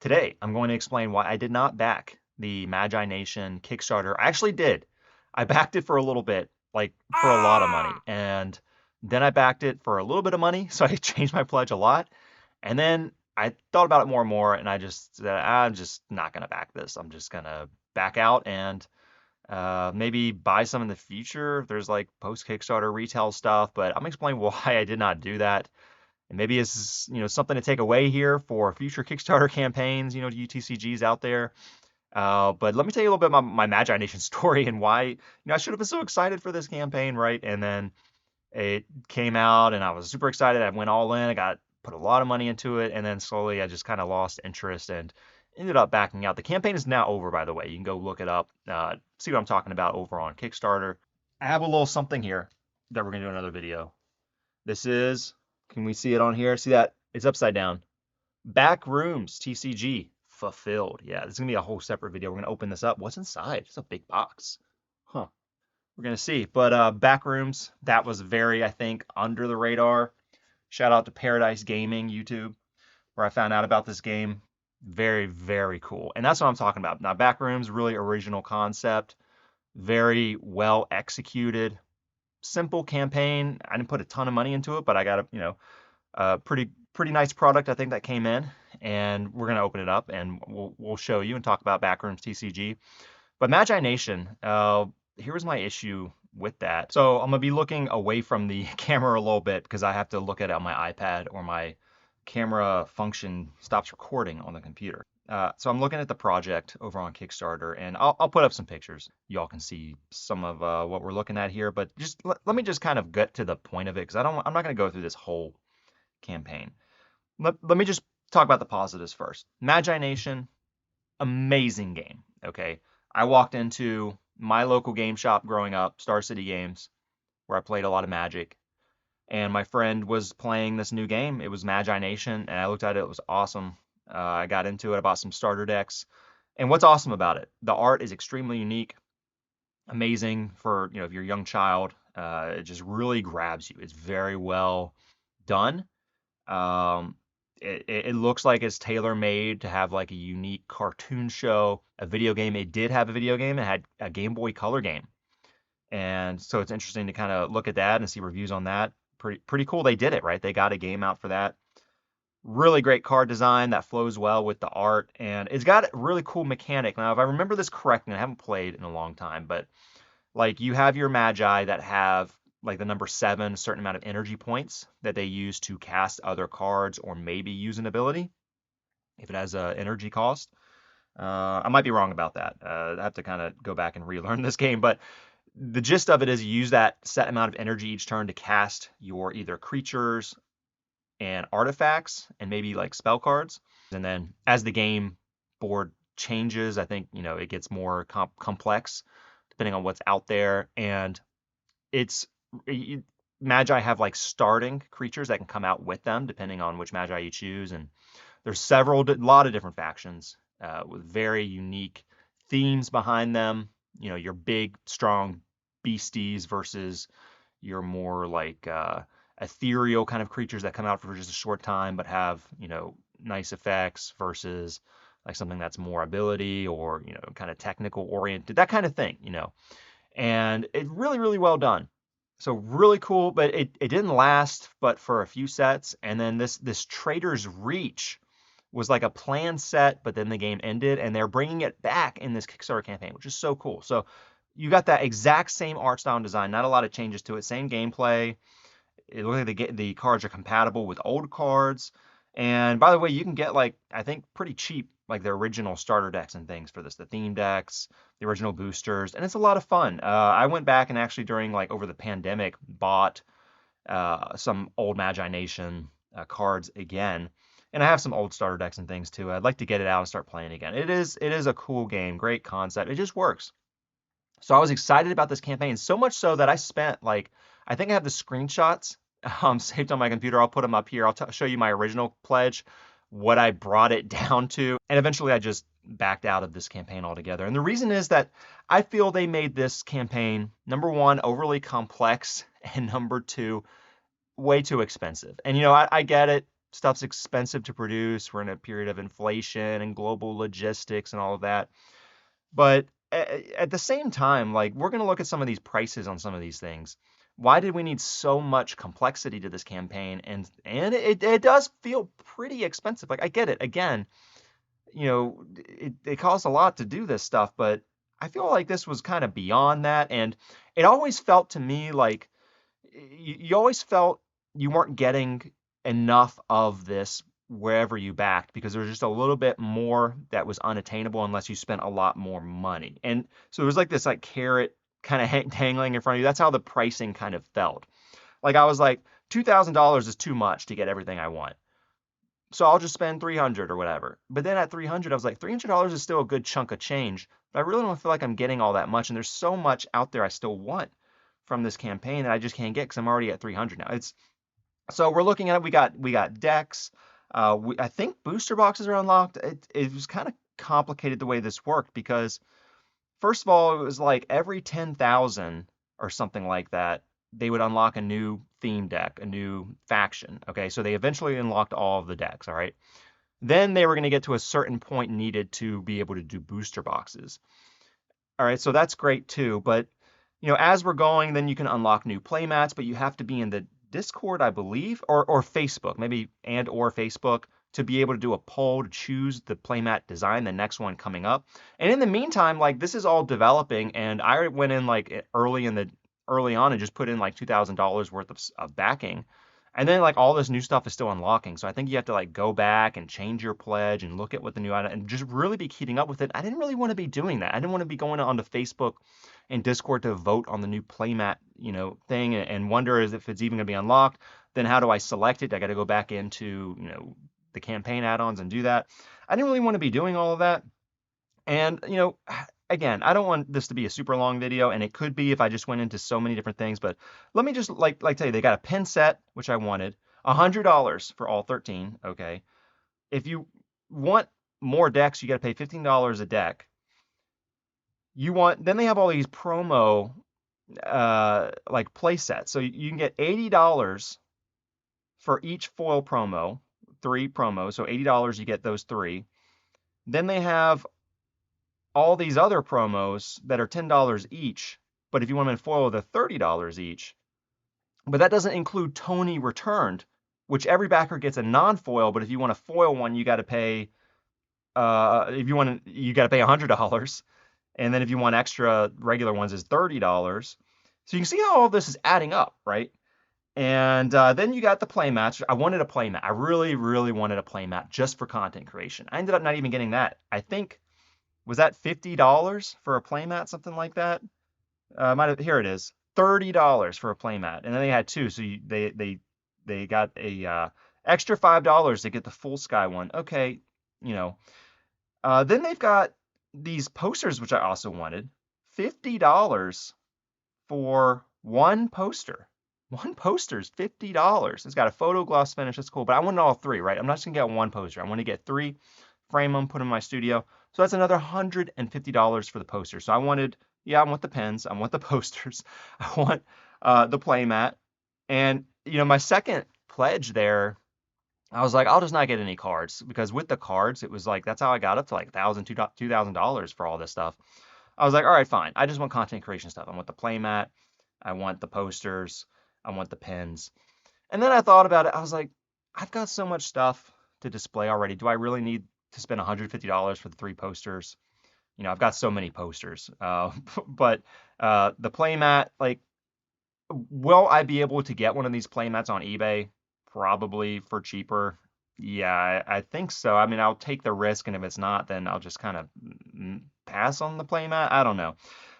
Today, I'm going to explain why I did not back the Magi-Nation Kickstarter. I actually did. I backed it for a little bit, like for a lot of money. And then I backed it for a little bit of money. So I changed my pledge a lot. And then I thought about it more and more. And I just said, I'm just not going to back this. I'm just going to back out and maybe buy some in the future if there's like post Kickstarter retail stuff. But I'm going to explain why I did not do that. And maybe it's something to take away here for future Kickstarter campaigns, to UTCGs out there. But let me tell you a little bit about my Magi Nation story and why I should have been so excited for this campaign, right? And then it came out, and I was super excited. I went all in. I put a lot of money into it, and then slowly I just kind of lost interest and ended up backing out. The campaign is now over, by the way. You can go look it up, see what I'm talking about over on Kickstarter. I have a little something here that we're gonna do another video. This is, can we see it on here? See that? It's upside down. Back rooms, TCG, fulfilled. Yeah, this is gonna be a whole separate video. We're gonna open this up. What's inside? It's a big box. Huh. We're gonna see. But back rooms, that was very, I think, under the radar. Shout out to Paradise Gaming YouTube, where I found out about this game. Very, very cool. And that's what I'm talking about. Now, back rooms, really original concept, very well executed. Simple campaign. I didn't put a ton of money into it, but I got a pretty nice product I think that came in, and we're gonna open it up and we'll show you and talk about Backrooms TCG. But Magi Nation, here's my issue with that. So I'm gonna be looking away from the camera a little bit because I have to look at it on my iPad or my camera function stops recording on the computer. So I'm looking at the project over on Kickstarter, and I'll put up some pictures. Y'all can see some of what we're looking at here, but just let me just kind of get to the point of it because I'm not going to go through this whole campaign. Let me just talk about the positives first. Magi Nation, amazing game. Okay, I walked into my local game shop growing up, Star City Games, where I played a lot of Magic, and my friend was playing this new game. It was Magi Nation, and I looked at it. It was awesome. I got into it, about some starter decks. And what's awesome about it, the art is extremely unique, amazing for, if you're a young child. It just really grabs you. It's very well done. It looks like it's tailor-made to have like a unique cartoon show, a video game. It did have a video game. It had a Game Boy Color game. And so it's interesting to kind of look at that and see reviews on that. Pretty cool. They did it, right? They got a game out for that. Really great card design that flows well with the art, and it's got a really cool mechanic. Now, if I remember this correctly, I haven't played in a long time, but like you have your Magi that have like the number 7, a certain amount of energy points that they use to cast other cards or maybe use an ability if it has a energy cost. I might be wrong about that. I have to kind of go back and relearn this game, but the gist of it is you use that set amount of energy each turn to cast your either creatures and artifacts and maybe like spell cards. And then as the game board changes, I think, it gets more complex depending on what's out there. And Magi have like starting creatures that can come out with them depending on which Magi you choose. And there's a lot of different factions with very unique themes behind them. Your big, strong beasties versus your more like ethereal kind of creatures that come out for just a short time but have nice effects versus like something that's more ability or kind of technical oriented, that kind of thing. And it really well done. So really cool, but it didn't last but for a few sets. And then this Trader's Reach was like a planned set, but then the game ended, and they're bringing it back in this Kickstarter campaign, which is so cool. So you got that exact same art style and design, not a lot of changes to it, same gameplay. It looks like the cards are compatible with old cards. And by the way, you can get like, I think pretty cheap, like the original starter decks and things for this, the theme decks, the original boosters, and it's a lot of fun. I went back and actually during like over the pandemic bought some old Magi Nation cards again. And I have some old starter decks and things too. I'd like to get it out and start playing again. It is a cool game, great concept. It just works. So I was excited about this campaign, so much so that I spent like, I think I have the screenshots saved on my computer. I'll put them up here. I'll show you my original pledge, what I brought it down to. And eventually I just backed out of this campaign altogether. And the reason is that I feel they made this campaign, number 1, overly complex, and number 2, way too expensive. And I get it. stuff's expensive to produce. We're in a period of inflation and global logistics and all of that. But at the same time, like we're going to look at some of these prices on some of these things. Why did we need so much complexity to this campaign? And it does feel pretty expensive. Like I get it. Again, it costs a lot to do this stuff, but I feel like this was kind of beyond that. And it always felt to me like you always felt you weren't getting enough of this wherever you backed because there was just a little bit more that was unattainable unless you spent a lot more money. And so it was like this like carrot kind of dangling in front of you. That's how the pricing kind of felt. Like I was like, $2,000 is too much to get everything I want. So I'll just spend 300 or whatever. But then at 300, I was like, $300 is still a good chunk of change, but I really don't feel like I'm getting all that much. And there's so much out there I still want from this campaign that I just can't get because I'm already at 300 now. So we're looking at it. We got decks. I think booster boxes are unlocked. It was kind of complicated the way this worked because first of all, it was like every 10,000 or something like that, they would unlock a new theme deck, a new faction. Okay, so they eventually unlocked all of the decks. All right. Then they were going to get to a certain point needed to be able to do booster boxes. All right, so that's great too. But as we're going, then you can unlock new playmats, but you have to be in the Discord, I believe, or Facebook, maybe or Facebook to be able to do a poll to choose the playmat design, the next one coming up. And in the meantime, like this is all developing, and I went in like early on and just put in like $2,000 worth of backing. And then like all this new stuff is still unlocking. So I think you have to like go back and change your pledge and look at what the new item and just really be keeping up with it. I didn't really want to be doing that. I didn't want to be going onto Facebook and Discord to vote on the new playmat, thing and wonder if it's even going to be unlocked. Then how do I select it? I got to go back into, the campaign add-ons and do that. I didn't really want to be doing all of that. And, again, I don't want this to be a super long video, and it could be if I just went into so many different things, but let me just like tell you, they got a pen set, which I wanted, $100 for all 13, okay? If you want more decks, you got to pay $15 a deck. Then they have all these promo like play sets. So you can get $80 for each foil promo, 3 promos, so $80 you get those 3. Then they have all these other promos that are $10 each, but if you want them in foil, they're $30 each. But that doesn't include Tony Returned, which every backer gets a non-foil, but if you want a foil one, you got to pay you got to pay $100. And then if you want extra regular ones is $30. So you can see how all this is adding up, right? And then you got the playmats. I wanted a playmat. I really, really wanted a playmat just for content creation. I ended up not even getting that. I think, was that $50 for a playmat, something like that? Here it is, $30 for a playmat. And then they had 2, so they got a extra $5 to get the full sky one. Okay, then they've got these posters, which I also wanted. $50 for one poster. One poster is $50. It's got a photo gloss finish. That's cool. But I wanted all 3, right? I'm not just going to get one poster. I want to get 3, frame them, put them in my studio. So that's another $150 for the poster. So I want the pens. I want the posters. I want the playmat. And, my second pledge there, I was like, I'll just not get any cards because with the cards, it was like, that's how I got up to like $1,000, $2,000 for all this stuff. I was like, all right, fine. I just want content creation stuff. I want the playmat. I want the posters. I want the pins. And then I thought about it. I was like, I've got so much stuff to display already. Do I really need to spend $150 for the 3 posters? I've got so many posters. But the playmat, like, will I be able to get one of these playmats on eBay? Probably for cheaper. Yeah, I think so. I mean, I'll take the risk, and if it's not, then I'll just kind of pass on the playmat. I don't know.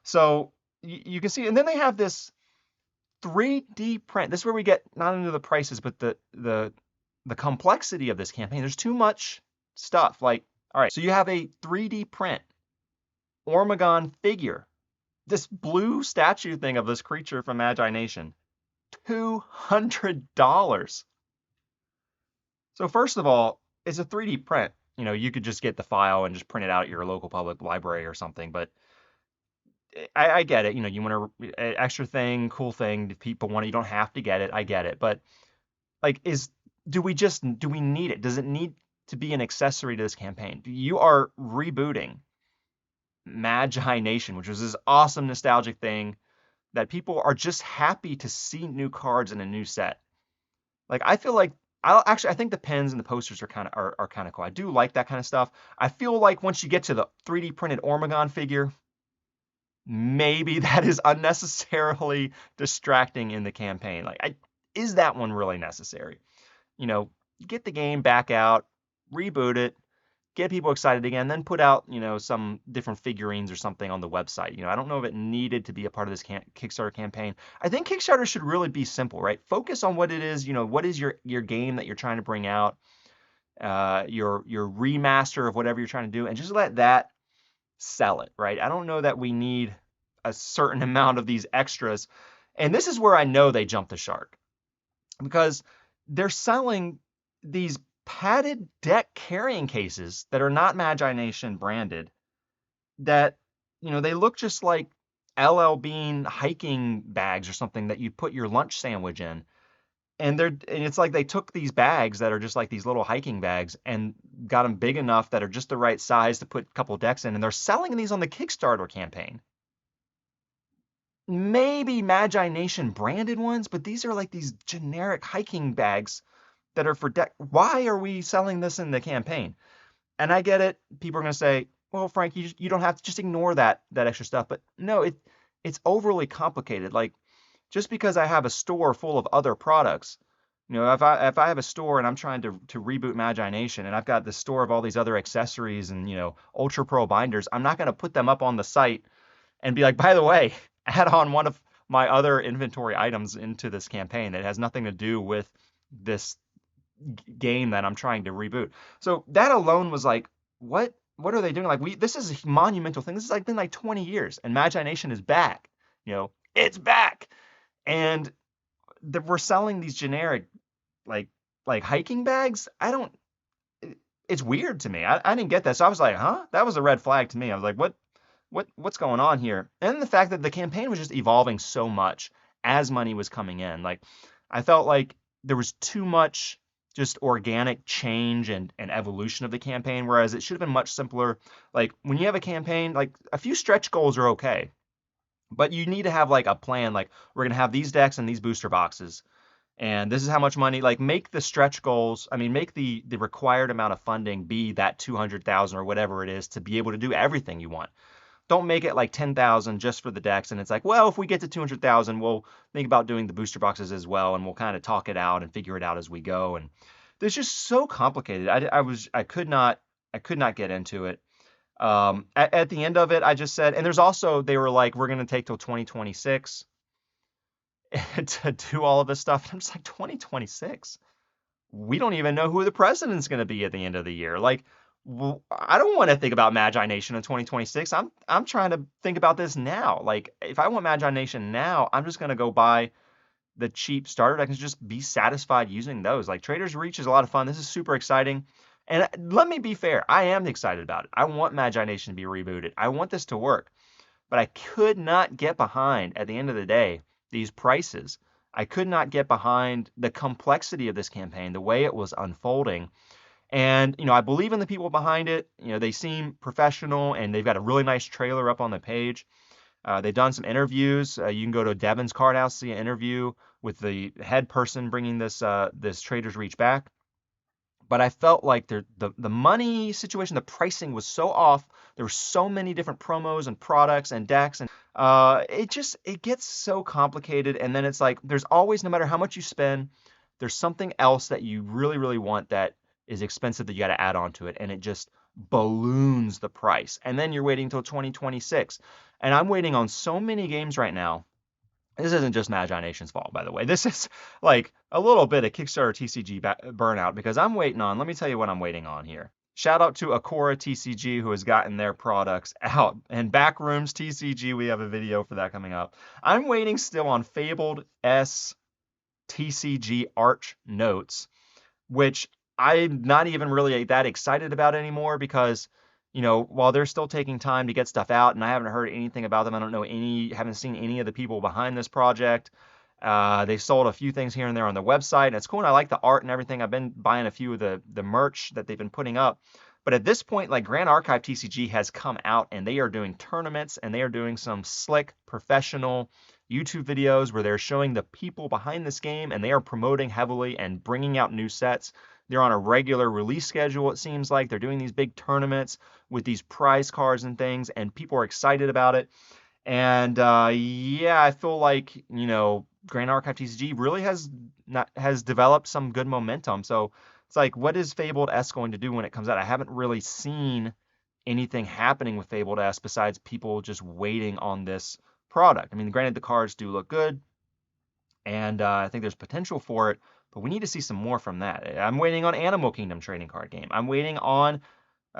So you can see, and then they have this 3D print. This is where we get not into the prices, but the complexity of this campaign. There's too much stuff. Like, all right, so you have a 3D print Oragon figure, this blue statue thing of this creature from Magi-Nation, $200. So first of all, it's a 3D print. You could just get the file and just print it out at your local public library or something. But I get it. You want an extra thing, cool thing. If people want it, you don't have to get it. I get it. But like, is do we need it? Does it need to be an accessory to this campaign? You are rebooting Magi-Nation, which was this awesome nostalgic thing that people are just happy to see new cards in a new set. Like I feel like I think the pins and the posters are kind of cool. I do like that kind of stuff. I feel like once you get to the 3D printed Oragon figure, maybe that is unnecessarily distracting in the campaign. Is that one really necessary? You know, get the game back out, reboot it, get people excited again, then put out, some different figurines or something on the website. I don't know if it needed to be a part of this Kickstarter campaign. I think Kickstarter should really be simple, right? Focus on what it is, what is your game that you're trying to bring out, your remaster of whatever you're trying to do, and just let that sell it, right? I don't know that we need a certain amount of these extras. And this is where I know they jumped the shark because they're selling these padded deck carrying cases that are not Magi-Nation branded that, they look just like LL Bean hiking bags or something that you put your lunch sandwich in. And it's like they took these bags that are just like these little hiking bags and got them big enough that are just the right size to put a couple decks in, and they're selling these on the Kickstarter campaign. Maybe Magi-Nation branded ones, but these are like these generic hiking bags that are for deck. Why are we selling this in the campaign? And I get it. People are going to say, well, Frank, you don't have to just ignore that extra stuff. But no, it's overly complicated. Like, just because I have a store full of other products, if I have a store and I'm trying to reboot Magi-Nation and I've got the store of all these other accessories and, Ultra Pro binders, I'm not going to put them up on the site and be like, by the way, add on one of my other inventory items into this campaign that has nothing to do with this game that I'm trying to reboot. So that alone was like, what are they doing? Like this is a monumental thing. This has been like 20 years and Magi-Nation is back. It's back. And we're selling these generic like hiking bags. It's weird to me. I didn't get that. So I was like, huh? That was a red flag to me. I was like, what's going on here? And the fact that the campaign was just evolving so much as money was coming in. Like I felt like there was too much just organic change and evolution of the campaign, whereas it should have been much simpler. Like when you have a campaign, like a few stretch goals are okay. But you need to have like a plan, like we're going to have these decks and these booster boxes. And this is how much money, like make the stretch goals, make the required amount of funding be that 200,000 or whatever it is to be able to do everything you want. Don't make it like 10,000 just for the decks. And it's like, well, if we get to 200,000, we'll think about doing the booster boxes as well. And we'll kind of talk it out and figure it out as we go. And it's just so complicated. I could not get into it. At the end of it, I just said, and there's also, they were like, we're going to take till 2026 to do all of this stuff. And I'm just like, 2026? We don't even know who the president's going to be at the end of the year. Like, I don't want to think about Magi-Nation in 2026. I'm trying to think about this now. Like, if I want Magi-Nation now, I'm just going to go buy the cheap starter decks and just be satisfied using those. Like, Trader's Reach is a lot of fun. This is super exciting. And let me be fair, I am excited about it. I want Magi-Nation to be rebooted. I want this to work. But I could not get behind, at the end of the day, these prices. I could not get behind the complexity of this campaign, the way it was unfolding. And, I believe in the people behind it. They seem professional and they've got a really nice trailer up on the page. They've done some interviews. You can go to Devin's Card House, see an interview with the head person bringing this Trader's Reach back. But I felt like the money situation, the pricing was so off. There were so many different promos and products and decks, and it gets so complicated. And then it's like there's always, no matter how much you spend, there's something else that you really, really want that is expensive that you got to add on to it, and it just balloons the price. And then you're waiting until 2026. And I'm waiting on so many games right now. This isn't just Magi-Nation's fault, by the way. This is like a little bit of Kickstarter TCG burnout because I'm waiting on, let me tell you what I'm waiting on here. Shout out to Akora TCG who has gotten their products out. And Backrooms TCG, we have a video for that coming up. I'm waiting still on Fabled S TCG Arch Notes, which I'm not even really that excited about anymore because while they're still taking time to get stuff out and I haven't heard anything about them, I don't know haven't seen any of the people behind this project. They sold a few things here and there on their website, and it's cool, and I like the art and everything. I've been buying a few of the merch that they've been putting up. But at this point, like Grand Archive TCG has come out and they are doing tournaments and they are doing some slick professional YouTube videos where they're showing the people behind this game and they are promoting heavily and bringing out new sets. They're on a regular release schedule, it seems like. They're doing these big tournaments with these prize cards and things, and people are excited about it. And yeah, I feel like, Grand Archive TCG really has developed some good momentum. So it's like, what is Fabled S going to do when it comes out? I haven't really seen anything happening with Fabled S besides people just waiting on this product. I mean, granted, the cards do look good, and I think there's potential for it, but we need to see some more from that. I'm waiting on Animal Kingdom trading card game. I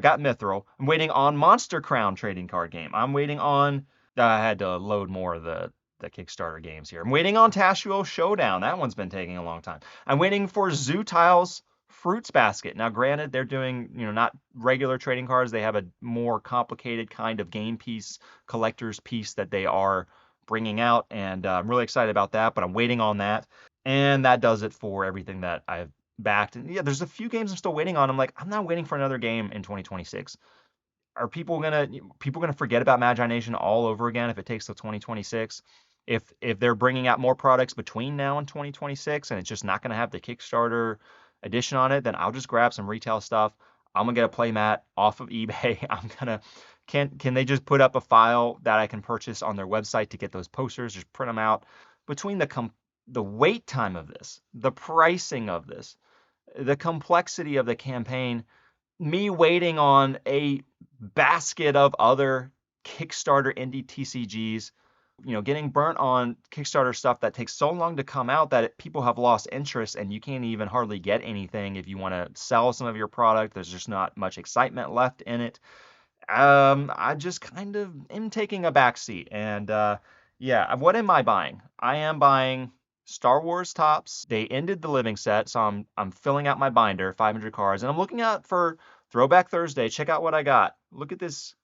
got Mithril. I'm waiting on Monster Crown trading card game. I'm waiting on, I had to load more of the Kickstarter games here. I'm waiting on Tashu Showdown. That one's been taking a long time. I'm waiting for Zoo Tiles Fruits Basket. Now, granted, they're doing, not regular trading cards. They have a more complicated kind of game piece, collector's piece that they are bringing out, and I'm really excited about that, but I'm waiting on that. And that does it for everything that I've backed. And yeah, there's a few games I'm still waiting on. I'm like, I'm not waiting for another game in 2026. Are people gonna forget about Magi-Nation all over again if it takes till 2026? If they're bringing out more products between now and 2026 and it's just not gonna have the Kickstarter edition on it, then I'll just grab some retail stuff. I'm gonna get a playmat off of eBay. Can they just put up a file that I can purchase on their website to get those posters, just print them out? Between the wait time of this, the pricing of this, the complexity of the campaign, me waiting on a basket of other Kickstarter indie TCGs, getting burnt on Kickstarter stuff that takes so long to come out that people have lost interest and you can't even hardly get anything if you want to sell some of your product. There's just not much excitement left in it. I just kind of am taking a backseat. And yeah, what am I buying? I am buying Star Wars tops. They ended the living set, so I'm filling out my binder, 500 cards, and I'm looking out for Throwback Thursday. Check out what I got. Look at this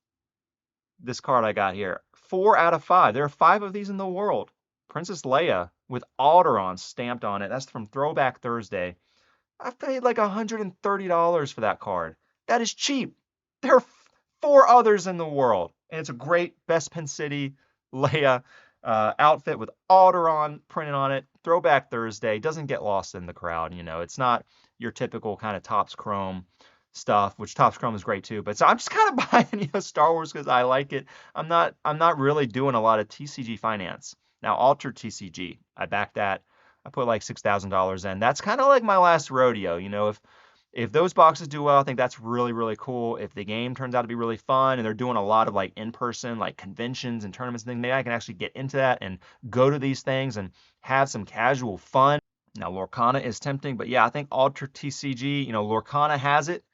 card I got here. 4 out of 5. There are 5 of these in the world. Princess Leia with Alderaan stamped on it. That's from Throwback Thursday. I've paid like $130 for that card. That is cheap. There are 4 others in the world, and it's a great Bespin City Leia outfit with Alderaan printed on it. Throwback Thursday doesn't get lost in the crowd. It's not your typical kind of Topps Chrome stuff, which Topps Chrome is great too. But so I'm just kind of buying Star Wars because I like it. I'm not really doing a lot of TCG finance now. Altered TCG, I backed that. I put like $6,000 in. That's kind of like my last rodeo. If those boxes do well, I think that's really, really cool. If the game turns out to be really fun and they're doing a lot of like in-person like conventions and tournaments and things, maybe I can actually get into that and go to these things and have some casual fun. Now, Lorcana is tempting, but yeah, I think Ultra TCG, Lorcana has it.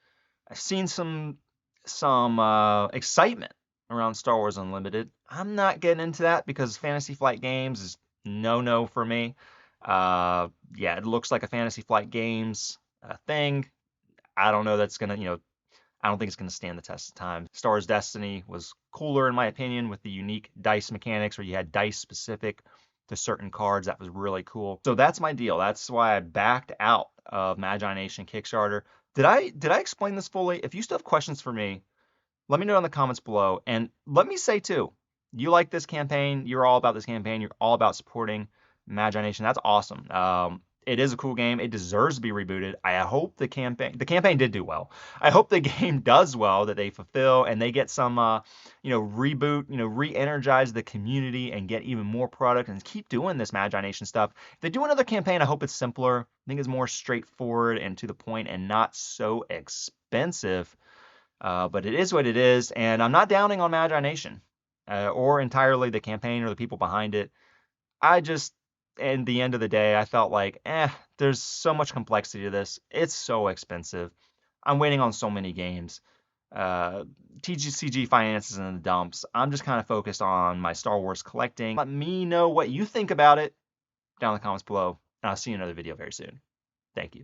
I've seen some excitement around Star Wars Unlimited. I'm not getting into that because Fantasy Flight Games is no for me. Yeah, it looks like a Fantasy Flight Games thing. I don't know that's gonna, I don't think it's gonna stand the test of time. Star Wars Destiny was cooler in my opinion with the unique dice mechanics where you had dice specific to certain cards. That was really cool. So that's my deal. That's why I backed out of Magi-Nation Kickstarter. Did I explain this fully? If you still have questions for me, let me know in the comments below. And let me say too, you like this campaign, you're all about this campaign, you're all about supporting Magi-Nation. That's awesome. It is a cool game. It deserves to be rebooted. I hope the campaign did do well. I hope the game does well, that they fulfill and they get some, reboot, re-energize the community and get even more product and keep doing this Magi-Nation stuff. If they do another campaign, I hope it's simpler. I think it's more straightforward and to the point and not so expensive. But it is what it is. And I'm not downing on Magi-Nation or entirely the campaign or the people behind it. In the end of the day, I felt like, there's so much complexity to this. It's so expensive. I'm waiting on so many games. TCG finances in the dumps. I'm just kind of focused on my Star Wars collecting. Let me know what you think about it down in the comments below. And I'll see you in another video very soon. Thank you.